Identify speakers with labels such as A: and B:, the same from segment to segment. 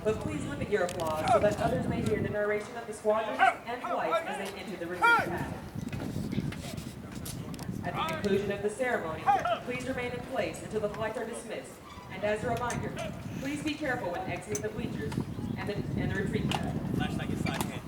A: but please limit your applause so that others may hear the narration of the squadrons and flights as they enter the retreat pad. At the conclusion of the ceremony, please remain in place until the flights are dismissed. And as a reminder, please be careful when exiting the bleachers and the retreat pad.
B: Flashlight your side hand.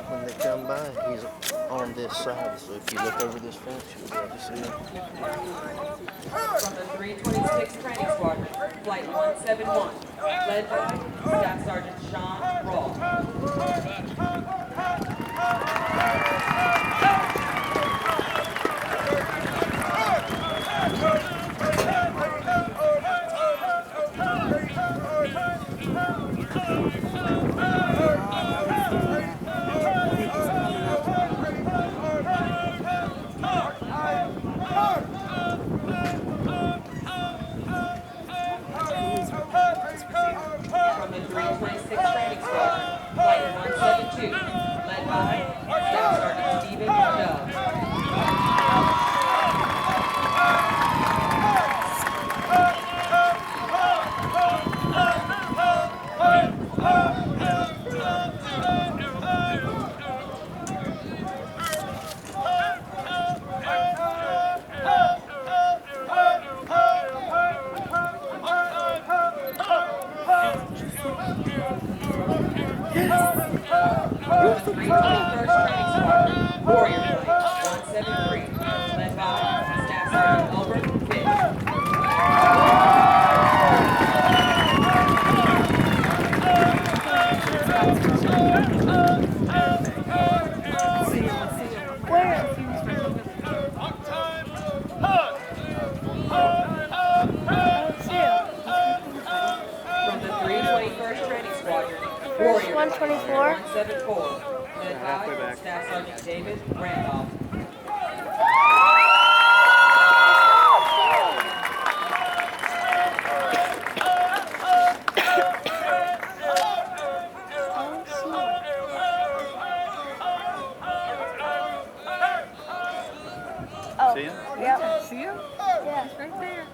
C: When they come by, he's on this side, so if you look over this fence, you'll be able to see him.
A: From the 326 Training Squadron, Flight 171, led by Staff Sergeant Sean Rawl. From the 326 Training Squadron, Flight 172, led by Staff Sergeant Stephen Dove. From the 321st Training Squadron, Warrior Flight 173, led by Staff Sergeant Albert Fish. From the 321st Training Squadron, Warrior
D: 124.
A: 174, led by Staff Sergeant David Randolph.
D: Oh,
B: See him?
D: yeah.
E: See him?
D: Yeah.
E: Right there.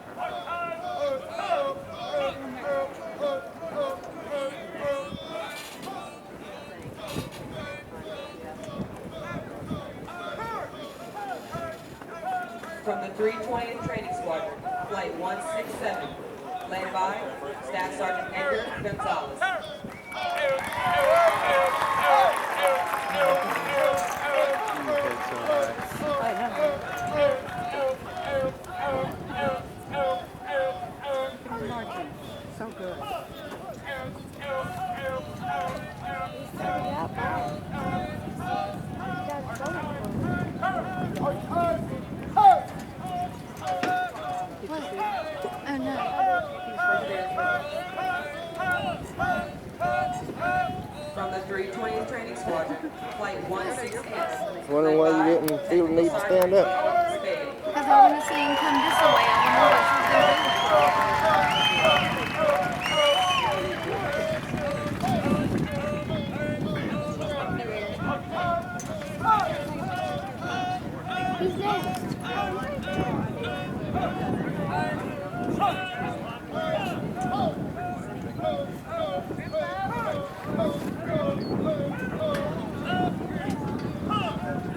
A: From the 320th Training Squadron, Flight 167, led by Staff Sergeant Edgar Gonzalez.
E: Marching. So good. Oh no.
A: From the 320th Training Squadron, Flight 168.
C: Wondering why you didn't feel the need to stand up.
E: Because I want to see him come this way. I want to know what she's going to
D: Who's next?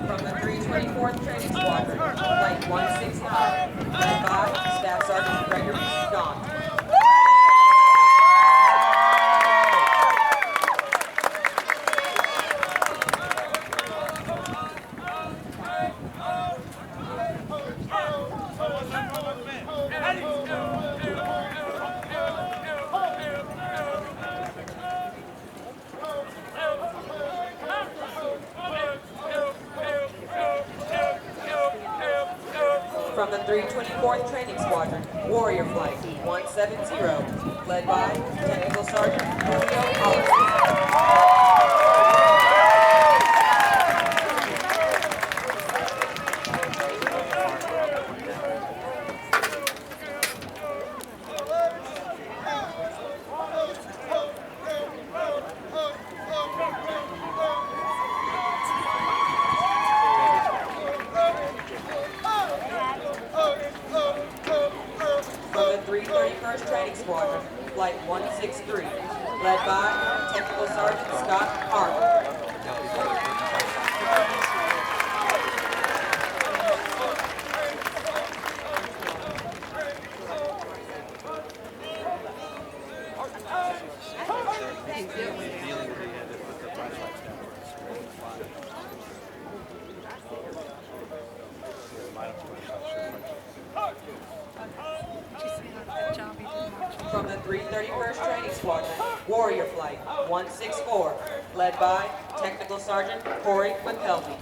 A: From the 324th Training Squadron, Flight 169, led by Staff Sergeant Gregory Scott. From the 324th Training Squadron, Warrior Flight 170, led by Technical Sergeant Julio Allison. From the 331st Training Squadron, Flight 163, led by Technical Sergeant Scott Harper. From the 331st Training Squadron, Warrior Flight 164, led by Technical Sergeant Corey McKelvey.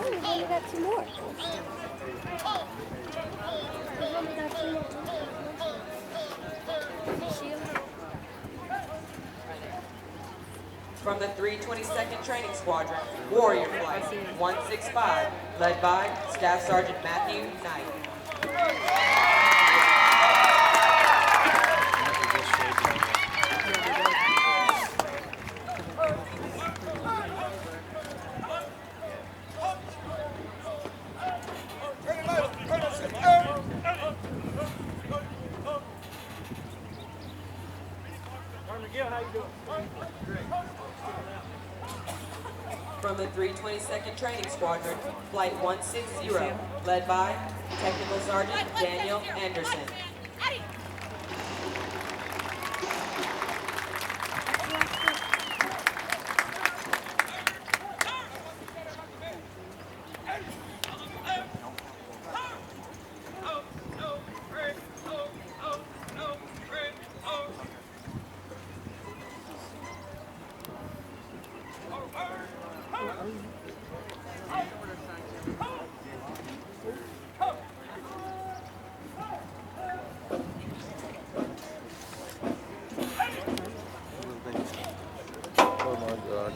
D: We've only got two more. We've only got two more.
A: From the 322nd Training Squadron, Warrior Flight 165, led by Staff Sergeant Matthew Knight. From the 322nd Training Squadron, Flight 160, led by Technical Sergeant Daniel Anderson.
C: Oh my God.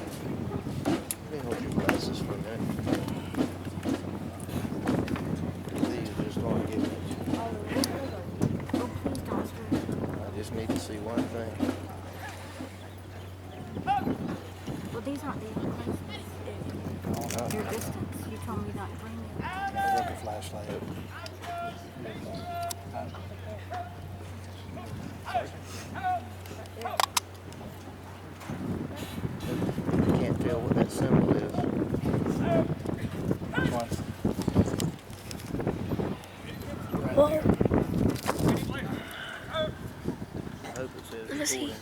C: Let me hold your glasses for a minute. These are just aren't giving it. I just need to see one thing.
E: Well, these aren't the other places. Your distance. You told me not to bring it.
B: I got the flashlight.
C: You can't tell what that symbol is.
B: Which one?
C: I hope it says
D: Let me see.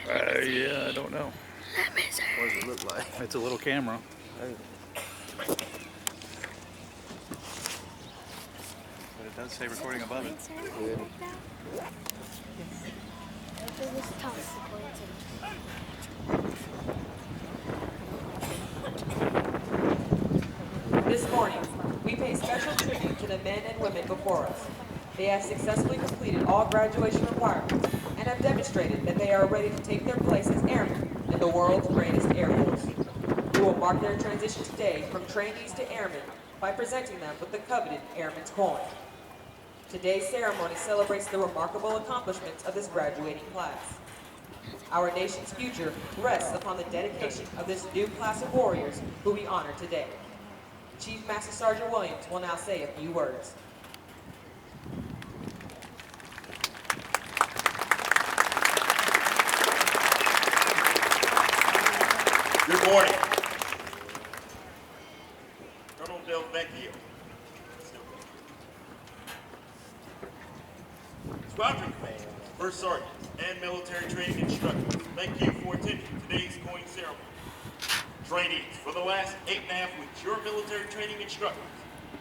C: recording.
B: Yeah, I don't know.
D: Let me see.
C: What does it look like?
B: It's a little camera.
C: Oh,
B: But it does say recording above it.
C: good.
A: This morning, we pay special tribute to the men and women before us. They have successfully completed all graduation requirements and have demonstrated that they are ready to take their place as airmen in the world's greatest Air Force. We will mark their transition today from trainees to airmen by presenting them with the coveted Airman's Coin. Today's ceremony celebrates the remarkable accomplishments of this graduating class. Our nation's future rests upon the dedication of this new class of warriors who we honor today. Chief Master Sergeant Williams will now say a few words.
F: Good morning. Colonel Del Vecchio. Squadron Command, First Sergeants, and military training instructors, thank you for attending today's coin ceremony. Trainees, for the last 8.5 weeks, your military training instructors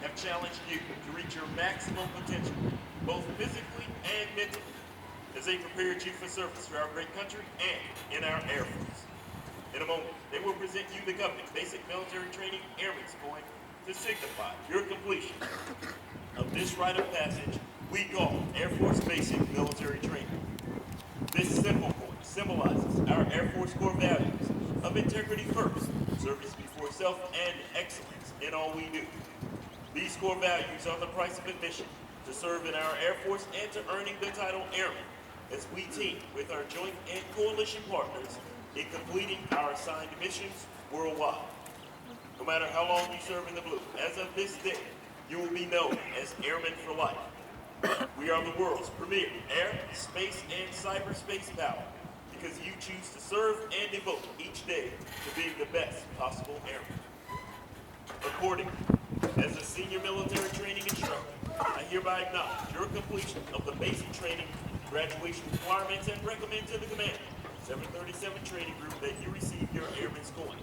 F: have challenged you to reach your maximum potential, both physically and mentally, as they prepared you for service for our great country and in our Air Force. In a moment, they will present you the coveted Basic Military Training Airman's Coin to signify your completion of this rite of passage we call Air Force Basic Military Training. This simple coin symbolizes our Air Force core values of integrity first, service before self, and excellence in all we do. These core values are the price of admission to serve in our Air Force and to earning the title Airman as we team with our joint and coalition partners in completing our assigned missions worldwide. No matter how long you serve in the blue, as of this day, you will be known as Airmen for Life. We are the world's premier air, space, and cyberspace power because you choose to serve and devote each day to being the best possible airman. Accordingly, as a senior military training instructor, I hereby acknowledge your completion of the basic training graduation requirements and recommend to the command 737 training group that you receive your airman's coin.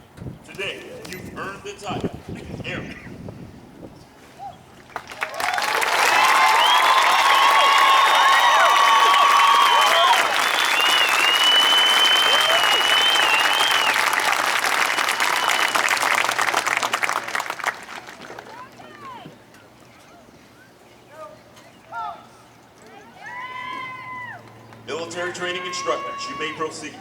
F: Today, you've earned the title Airman. Military training instructors, you may proceed.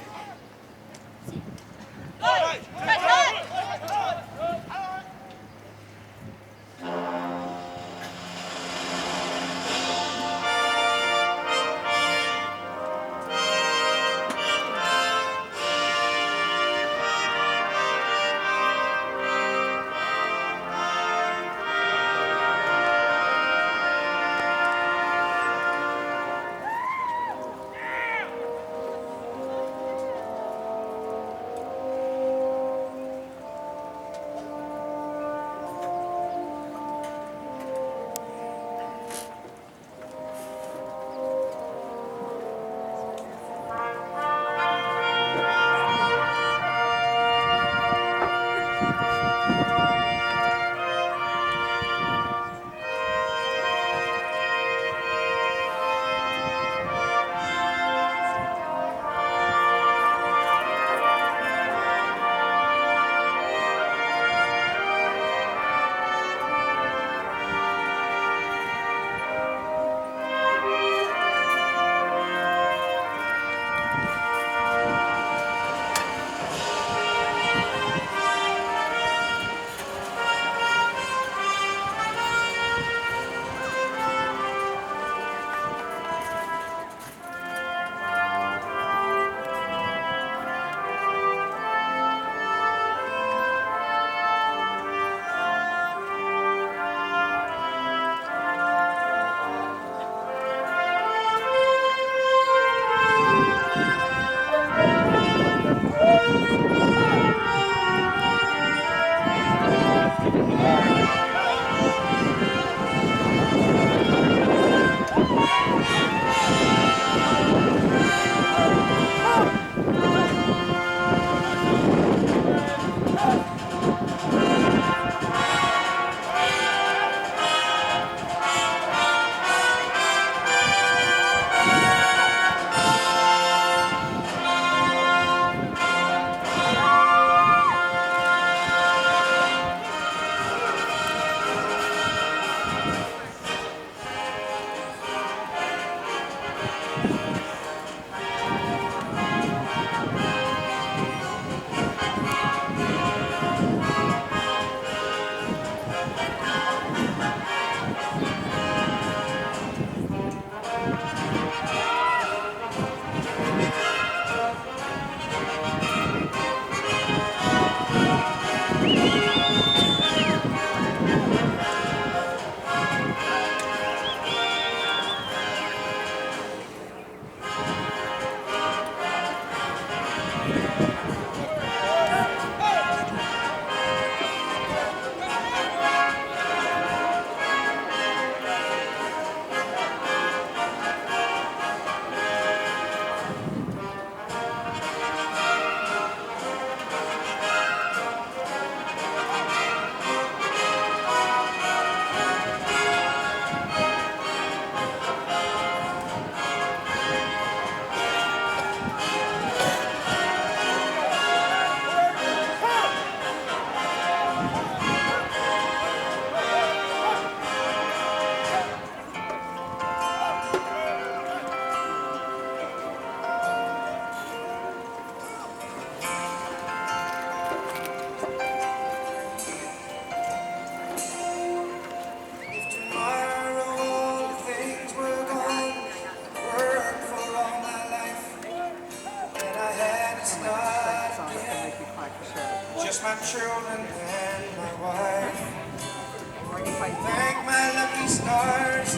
G: Thank my lucky stars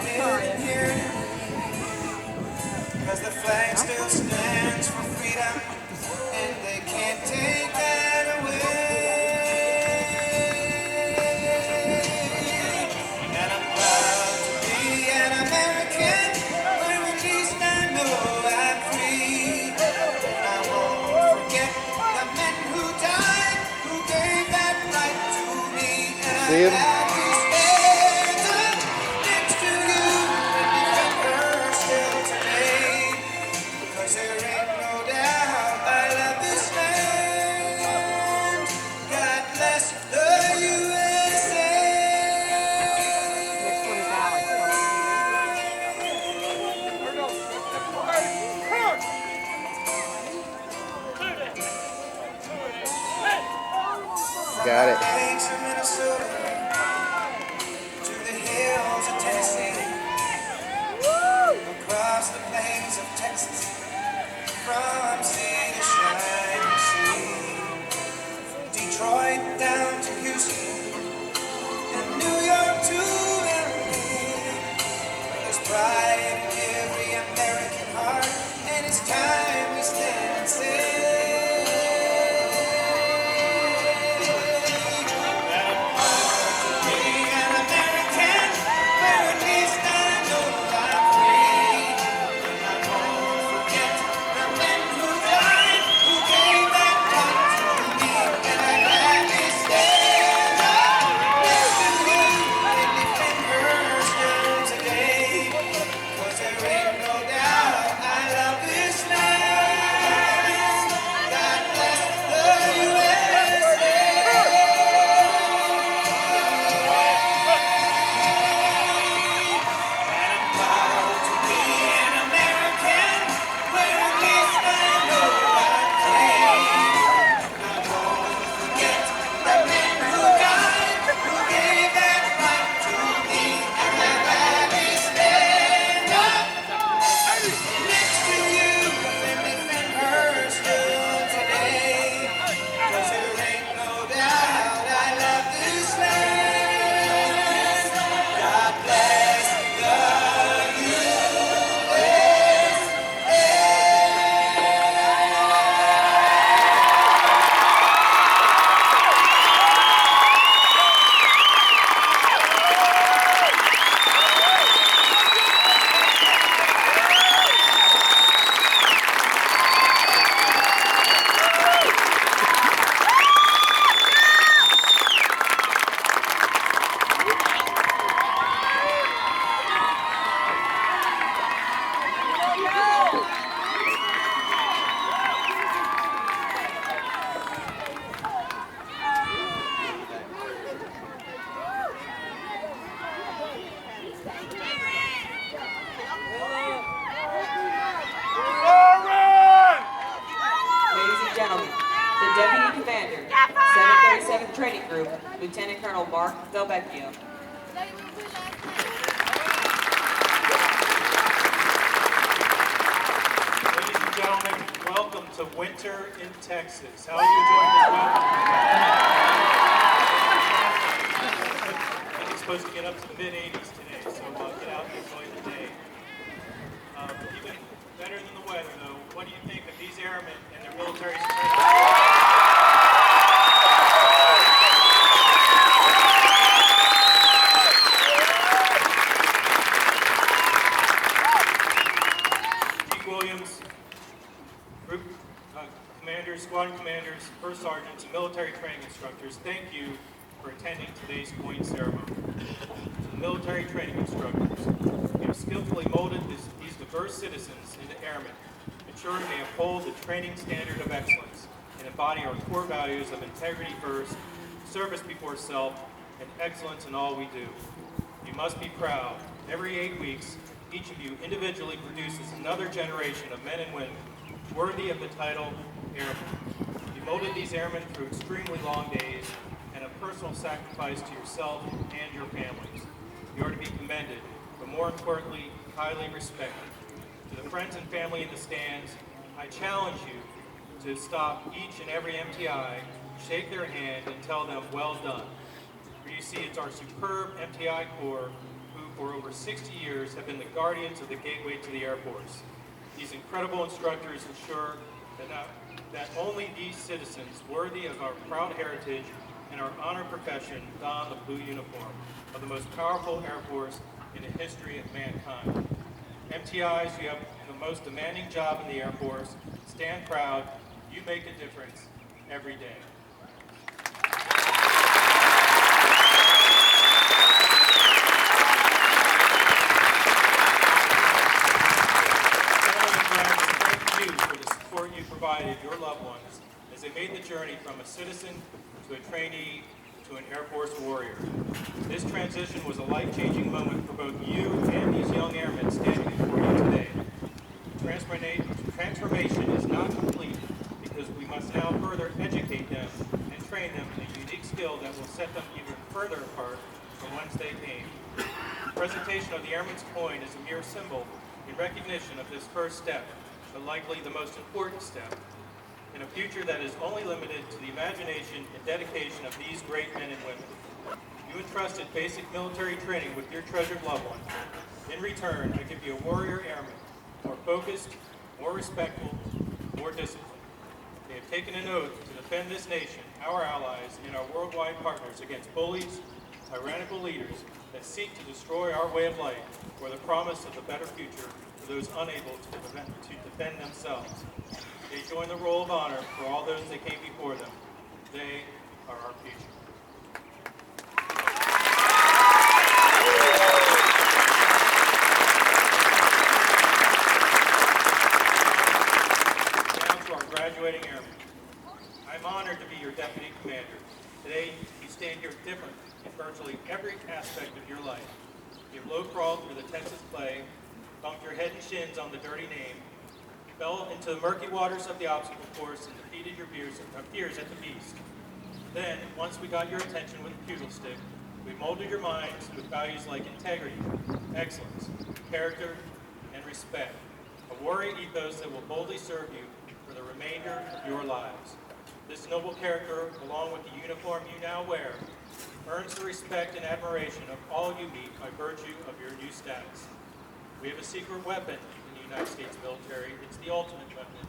G: living here, 'cause the flag still stands for freedom, and they can't take that away. And I'm proud to be an American, where at least I know I'm free. I won't forget the men who died, who gave that right to me. And
C: See him?
G: I'm happy stand up next to you and defend her still today. 'Cause there ain't no doubt I love this land. God bless the USA.
E: Next one is Alex.
C: Got it.
G: Banks of Minnesota to the hills of Tennessee, across the plains of Texas, from sea to shining sea, Detroit down to Houston, and New York to LA. There's pride in every American heart, and it's time we stand and say, being an American, where at least I know I'm free. I won't forget the men who died, who gave that right to me. And I gladly stand up next to you and defend her still today. 'Cause there ain't no doubt I love this land. God bless the USA. Proud to be an American, where at least I know I'm free. I won't forget the men who died, who gave that right to me. And I'm gladly stand up next to you and defend her still today. 'Cause there ain't no doubt I love this land. God bless the
A: Ladies and gentlemen, the Deputy Commander, 737th Training Group, Lieutenant Colonel Mark Delvecchio.
H: Ladies and gentlemen, welcome to winter in Texas. How are you enjoying this weather? It's supposed to get up to the mid-80s today, so get out and enjoy the day. Even better than the weather, though, what do you think of these airmen and their military security? Williams, group commanders, squadron commanders, first sergeants, and military training instructors, thank you for attending today's coin ceremony. To the military training instructors, you have skillfully molded these diverse citizens into airmen, ensuring they uphold the training standard of excellence and embody our core values of integrity first, service before self, and excellence in all we do. You must be proud. Every 8 weeks, each of you individually produces another generation of men and women worthy of the title airman. You molded these airmen through extremely long days and a personal sacrifice to yourself and your families. You are to be commended, but more importantly, highly respected. To the friends and family in the stands, I challenge you to stop each and every MTI, shake their hand, and tell them, well done. For you see, it's our superb MTI Corps who, for over 60 years, have been the guardians of the gateway to the Air Force. These incredible instructors ensure that only these citizens worthy of our proud heritage and our honored profession don the blue uniform of the most powerful Air Force in the history of mankind. MTIs, you have the most demanding job in the Air Force. Stand proud. You make a difference every day. Thank you for the support you provided your loved ones as they made the journey from a citizen to a trainee to an Air Force warrior. This transition was a life-changing moment for both you and these young airmen standing before you today. Transformation is not complete because we must now further educate them and train them in a unique skill that will set them even further apart from whence they came. The presentation of the Airman's Coin is a mere symbol in recognition of this first step, but likely the most important step, in a future that is only limited to the imagination and dedication of these great men and women. You entrusted basic military training with your treasured loved one. In return, I give you a warrior airman, more focused, more respectful, more disciplined. They have taken an oath to defend this nation, our allies, and our worldwide partners against bullies, tyrannical leaders that seek to destroy our way of life or the promise of a better future for those unable to defend themselves. They join the roll of honor for all those that came before them. They are our future. Now to our graduating airmen. I'm honored to be your deputy commander. Today, you stand here different in virtually every aspect of your life. You've low-crawled through the Texas clay, bumped your head and shins on the dirty name, fell into the murky waters of the obstacle course and defeated your fears at the beast. Then, once we got your attention with the pugil stick, we molded your minds with values like integrity, excellence, character, and respect. A warrior ethos that will boldly serve you for the remainder of your lives. This noble character, along with the uniform you now wear, earns the respect and admiration of all you meet by virtue of your new status. We have a secret weapon in the United States military. It's the ultimate weapon.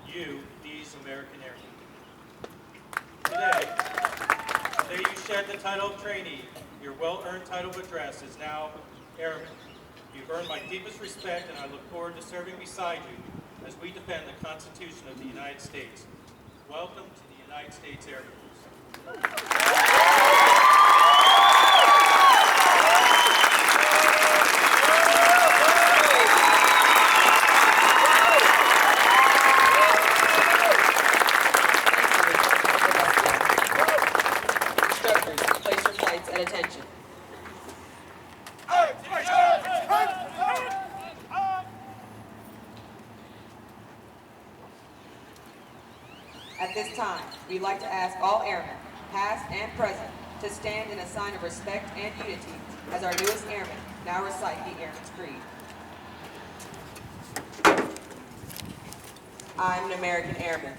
H: You, these American airmen. Today you shed the title of trainee. Your well-earned title of address is now airman. You've earned my deepest respect, and I look forward to serving beside you as we defend the Constitution of the United States. Welcome to the United States Air Force.
A: Instructors, place your flights at attention. At this time, we'd like to ask all airmen, past and present, to stand in a sign of respect and unity as our newest airmen now recite the Airman's Creed. I'm an American airman.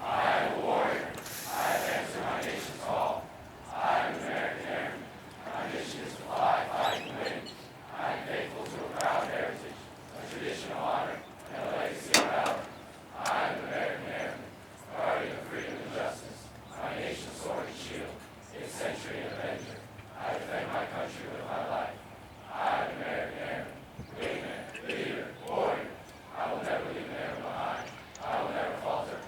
G: I am a warrior. I have answered my nation's call. I am an American airman. My mission is to fly, fight, and win. I am faithful to a proud heritage, a tradition of honor, and a legacy of valor. I am an American airman, guardian of freedom and justice, my nation's sword and shield, its century and avenger. I defend my country with my life. I am an American airman, wingman, leader, warrior. I will never leave an airman behind. I will never falter.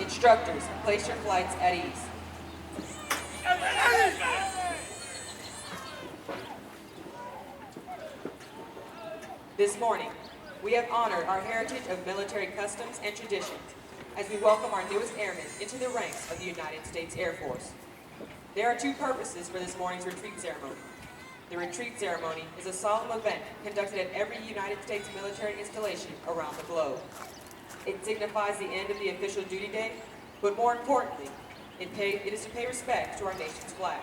A: Instructors, place your flights at ease. This morning, we have honored our heritage of military customs and traditions as we welcome our newest airmen into the ranks of the United States Air Force. There are two purposes for this morning's retreat ceremony. The retreat ceremony is a solemn event conducted at every United States military installation around the globe. It signifies the end of the official duty day, but more importantly, it is to pay respect to our nation's flag.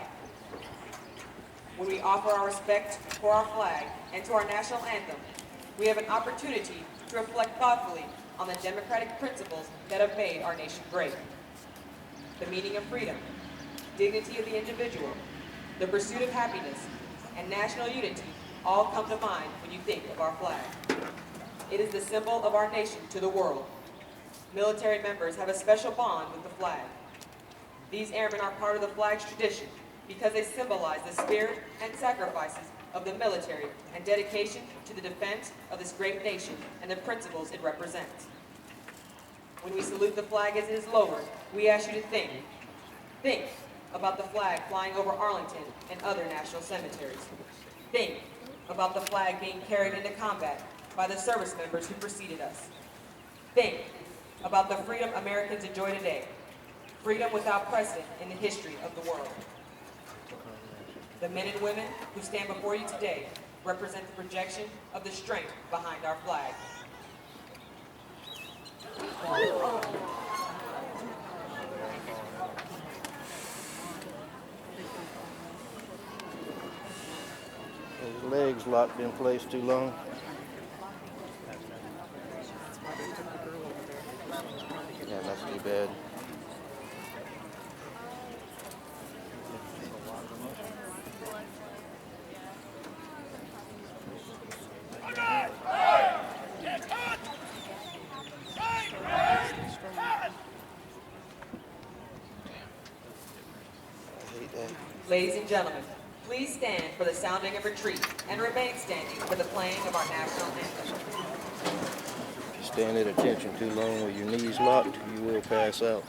A: When we offer our respect for our flag and to our national anthem, we have an opportunity to reflect thoughtfully on the democratic principles that have made our nation great. The meaning of freedom, dignity of the individual, the pursuit of happiness, and national unity all come to mind when you think of our flag. It is the symbol of our nation to the world. Military members have a special bond with the flag. These airmen are part of the flag's tradition because they symbolize the spirit and sacrifices of the military and dedication to the defense of this great nation and the principles it represents. When we salute the flag as it is lowered, we ask you to think. Think about the flag flying over Arlington and other national cemeteries. Think about the flag being carried into combat by the service members who preceded us. Think about the freedom Americans enjoy today, freedom without precedent in the history of the world. The men and women who stand before you today represent the projection of the strength behind our flag.
C: His legs locked in place too long. Yeah, that's too bad. I hate that.
A: Ladies and gentlemen, please stand for the sounding of retreat and remain standing for the playing of our national anthem.
C: If you stand at attention too long with your knees locked, you will pass out.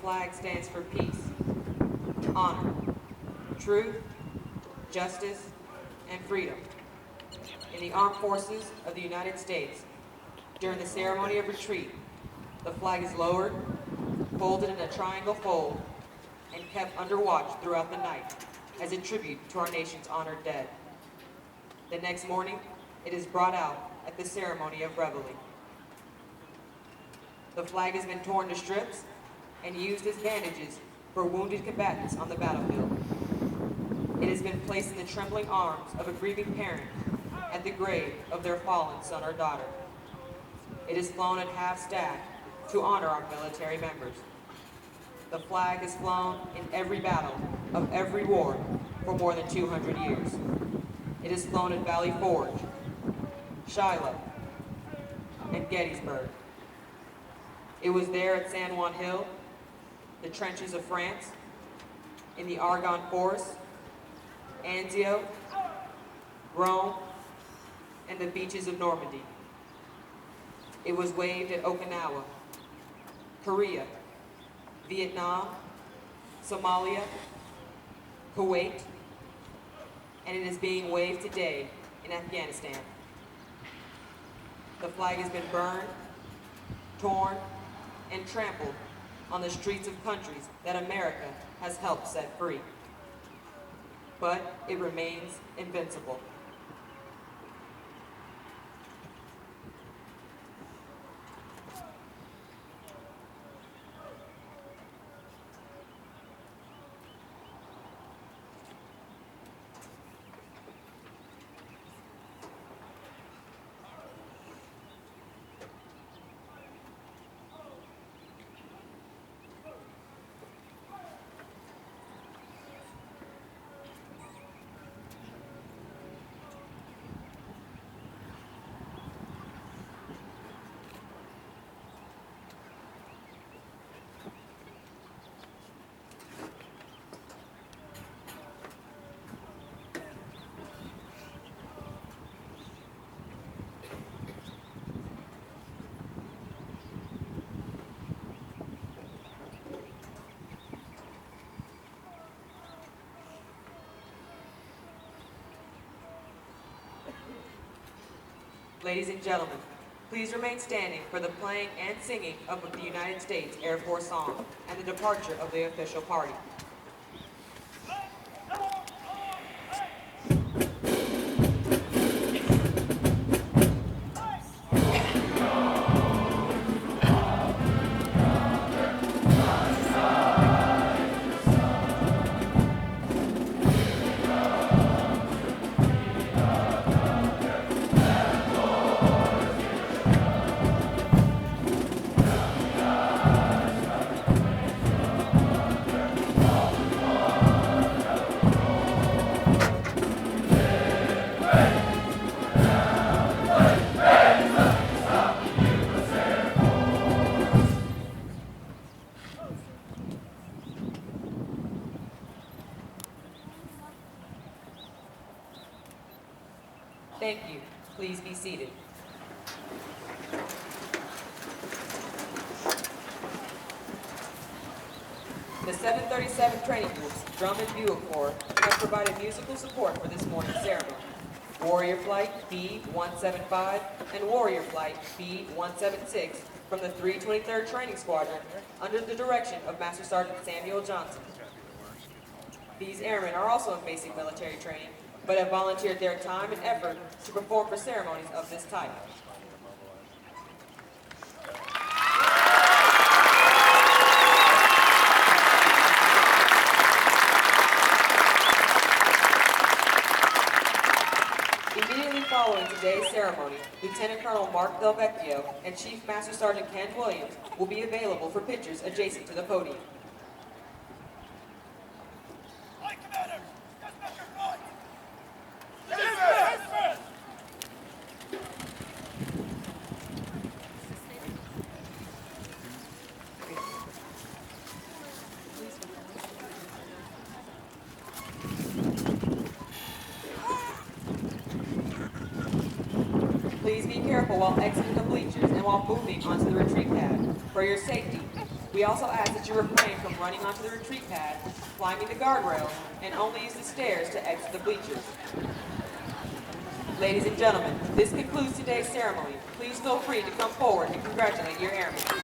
A: flag stands for peace, honor, truth, justice, and freedom. In the armed forces of the United States, during the ceremony of retreat, the flag is lowered, folded in a triangle fold, and kept under watch throughout the night as a tribute to our nation's honored dead. The next morning, it is brought out at the ceremony of reveille. The flag has been torn to strips and used as bandages for wounded combatants on the battlefield. It has been placed in the trembling arms of a grieving parent at the grave of their fallen son or daughter. It is flown at half-staff to honor our military members. The flag is flown in every battle of every war for more than 200 years. It is flown at Valley Forge, Shiloh, and Gettysburg. It was there at San Juan Hill, the trenches of France, in the Argonne Forest, Anzio, Rome, and the beaches of Normandy. It was waved at Okinawa, Korea, Vietnam, Somalia, Kuwait, and it is being waved today in Afghanistan. The flag has been burned, torn, and trampled on the streets of countries that America has helped set free. But it remains invincible. Ladies and gentlemen, please remain standing for the playing and singing of the United States Air Force song and the departure of the official party. Thank you. Please be seated. The 737 Training Group's Drum and Bugle Corps has provided musical support for this morning's ceremony. Warrior Flight B-175 and Warrior Flight B-176 from the 323rd Training Squadron under the direction of Master Sergeant Samuel Johnson. These airmen are also in basic military training, but have volunteered their time and effort to perform for ceremonies of this type. Immediately following today's ceremony, Lieutenant Colonel Mark Del Vecchio and Chief Master Sergeant Ken Williams will be available for pictures adjacent to the podium. Please be careful while exiting the bleachers and while moving onto the retreat pad. For your safety, We also ask that you refrain from running onto the retreat pad, climbing the guardrails, and only use the stairs to exit the bleachers. Ladies and gentlemen, this concludes today's ceremony. Please feel free to come forward and congratulate your airmen.